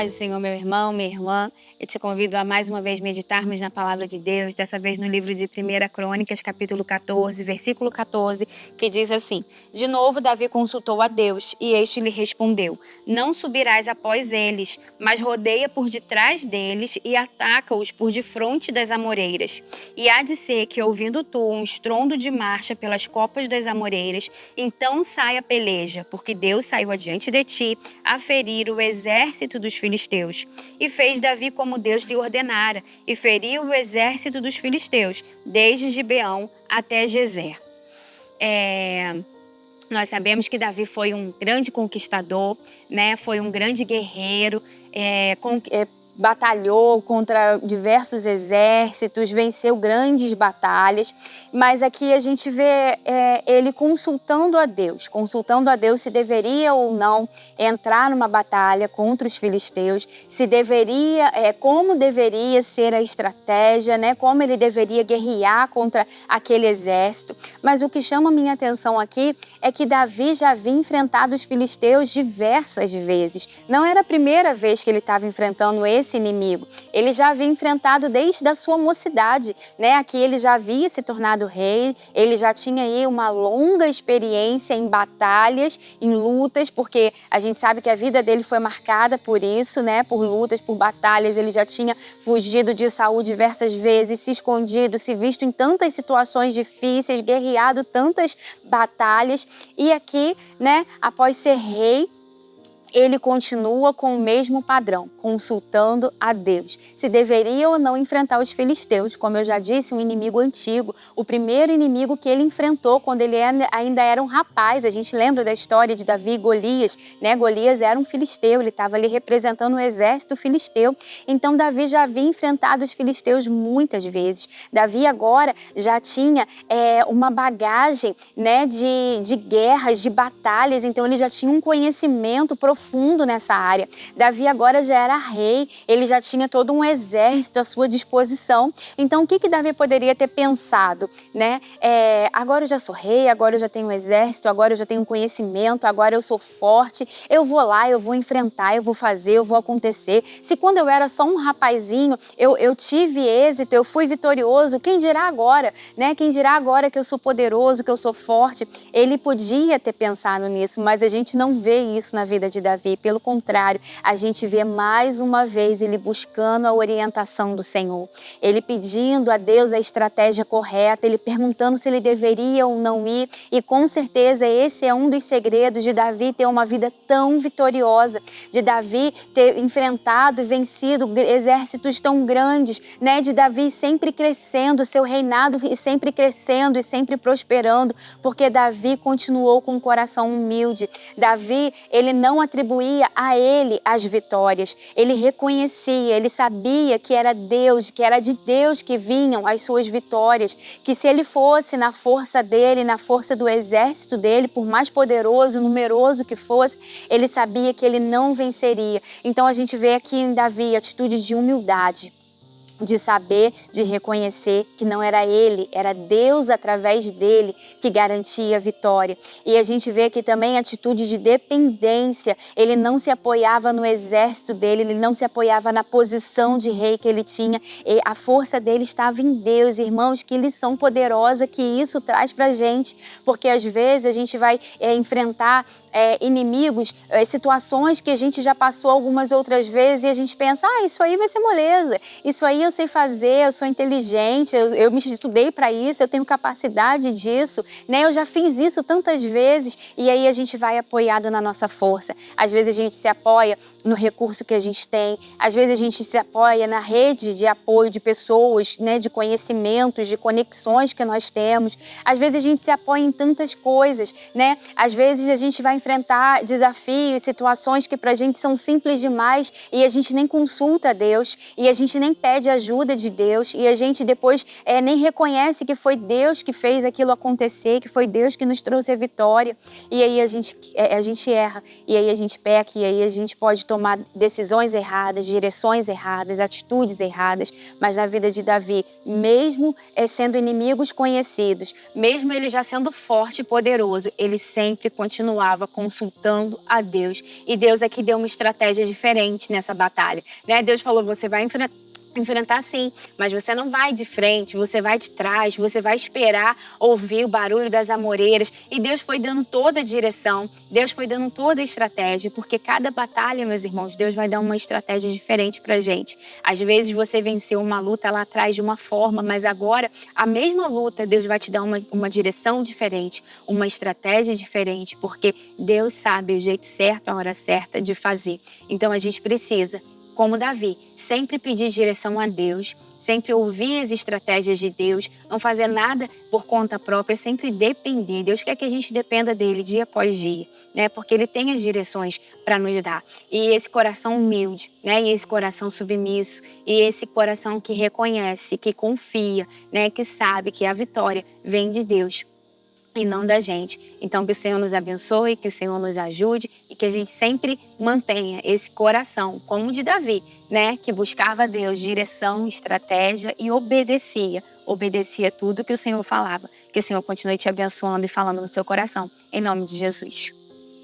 paz do Senhor, meu irmão, minha irmã. Eu te convido a mais uma vez meditarmos na palavra de Deus, dessa vez no livro de 1 Crônicas, capítulo 14, versículo 14, que diz assim: De novo Davi consultou a Deus, e este lhe respondeu: Não subirás após eles, mas rodeia por detrás deles e ataca-os por defronte das amoreiras. E há de ser que, ouvindo tu um estrondo de marcha pelas copas das amoreiras, então saia a peleja, porque Deus saiu adiante de ti a ferir o exército dos filisteus. E fez Davi como Deus lhe ordenara, e feriu o exército dos filisteus, desde Gibeão até Gezer. Nós sabemos que Davi foi um grande conquistador, né? Foi um grande guerreiro, batalhou contra diversos exércitos, venceu grandes batalhas, mas aqui a gente vê ele consultando a Deus se deveria ou não entrar numa batalha contra os filisteus, se deveria, como deveria ser a estratégia, né? Como ele deveria guerrear contra aquele exército. Mas o que chama a minha atenção aqui é que Davi já havia enfrentado os filisteus diversas vezes. Não era a primeira vez que ele estava enfrentando esse inimigo. Ele já havia enfrentado desde a sua mocidade, né? Aqui ele já havia se tornado rei, ele já tinha aí uma longa experiência em batalhas, em lutas, porque a gente sabe que a vida dele foi marcada por isso, né? Por lutas, por batalhas. Ele já tinha fugido de Saul diversas vezes, se escondido, se visto em tantas situações difíceis, guerreado tantas batalhas. E aqui, né, após ser rei, ele continua com o mesmo padrão, consultando a Deus. Se deveria ou não enfrentar os filisteus, como eu já disse, um inimigo antigo, o primeiro inimigo que ele enfrentou quando ele ainda era um rapaz. A gente lembra da história de Davi e Golias, né? Golias era um filisteu, ele estava ali representando o exército filisteu. Então Davi já havia enfrentado os filisteus muitas vezes. Davi agora já tinha uma bagagem, né, de guerras, de batalhas, então ele já tinha um conhecimento profundo nessa área. Davi agora já era rei, ele já tinha todo um exército à sua disposição. Então o que Davi poderia ter pensado, né? Agora eu já sou rei, agora eu já tenho um exército, agora eu já tenho um conhecimento, agora eu sou forte, eu vou lá, eu vou enfrentar, eu vou fazer, eu vou acontecer. Se quando eu era só um rapazinho, eu tive êxito, eu fui vitorioso, quem dirá agora, né? Quem dirá agora que eu sou poderoso, que eu sou forte? Ele podia ter pensado nisso, mas a gente não vê isso na vida de Davi. Pelo contrário, a gente vê mais uma vez ele buscando a orientação do Senhor. Ele pedindo a Deus a estratégia correta, ele perguntando se ele deveria ou não ir. E com certeza esse é um dos segredos de Davi ter uma vida tão vitoriosa, de Davi ter enfrentado e vencido exércitos tão grandes, né? De Davi sempre crescendo, seu reinado sempre crescendo e sempre prosperando, porque Davi continuou com um coração humilde. Davi, ele não atribuía a ele as vitórias, ele reconhecia, ele sabia que era Deus, que era de Deus que vinham as suas vitórias, que se ele fosse na força dele, na força do exército dele, por mais poderoso, numeroso que fosse, ele sabia que ele não venceria. Então a gente vê aqui em Davi atitude de humildade, de saber, de reconhecer que não era ele, era Deus através dele que garantia a vitória. E a gente vê aqui também a atitude de dependência. Ele não se apoiava no exército dele, ele não se apoiava na posição de rei que ele tinha. E a força dele estava em Deus. Irmãos, que lição poderosa que isso traz pra gente, porque às vezes a gente vai enfrentar inimigos, situações que a gente já passou algumas outras vezes e a gente pensa, isso aí vai ser moleza, isso aí eu sei fazer, eu sou inteligente, eu me estudei para isso, eu tenho capacidade disso, né? Eu já fiz isso tantas vezes. E aí a gente vai apoiado na nossa força. Às vezes a gente se apoia no recurso que a gente tem, às vezes a gente se apoia na rede de apoio de pessoas, né? De conhecimentos, de conexões que nós temos. Às vezes a gente se apoia em tantas coisas, né? Às vezes a gente vai enfrentar desafios, situações que pra gente são simples demais e a gente nem consulta a Deus e a gente nem pede ajuda de Deus e a gente depois nem reconhece que foi Deus que fez aquilo acontecer, que foi Deus que nos trouxe a vitória. E aí a gente erra, e aí a gente peca, e aí a gente pode tomar decisões erradas, direções erradas, atitudes erradas. Mas na vida de Davi, mesmo sendo inimigos conhecidos, mesmo ele já sendo forte e poderoso, ele sempre continuava consultando a Deus. E Deus aqui deu uma estratégia diferente nessa batalha, né? Deus falou, você vai enfrentar sim, mas você não vai de frente, você vai de trás, você vai esperar ouvir o barulho das amoreiras. E Deus foi dando toda a direção, Deus foi dando toda a estratégia, porque cada batalha, meus irmãos, Deus vai dar uma estratégia diferente pra gente. Às vezes você venceu uma luta lá atrás de uma forma, mas agora a mesma luta, Deus vai te dar uma direção diferente, uma estratégia diferente, porque Deus sabe o jeito certo, a hora certa de fazer. Então a gente precisa, como Davi, sempre pedir direção a Deus, sempre ouvir as estratégias de Deus, não fazer nada por conta própria, sempre depender. Deus quer que a gente dependa dele dia após dia, né? Porque ele tem as direções para nos dar. E esse coração humilde, né? E esse coração submisso, e esse coração que reconhece, que confia, né? Que sabe que a vitória vem de Deus e não da gente. Então que o Senhor nos abençoe, que o Senhor nos ajude e que a gente sempre mantenha esse coração, como o de Davi, né? Que buscava a Deus direção, estratégia e obedecia tudo que o Senhor falava. Que o Senhor continue te abençoando e falando no seu coração. Em nome de Jesus.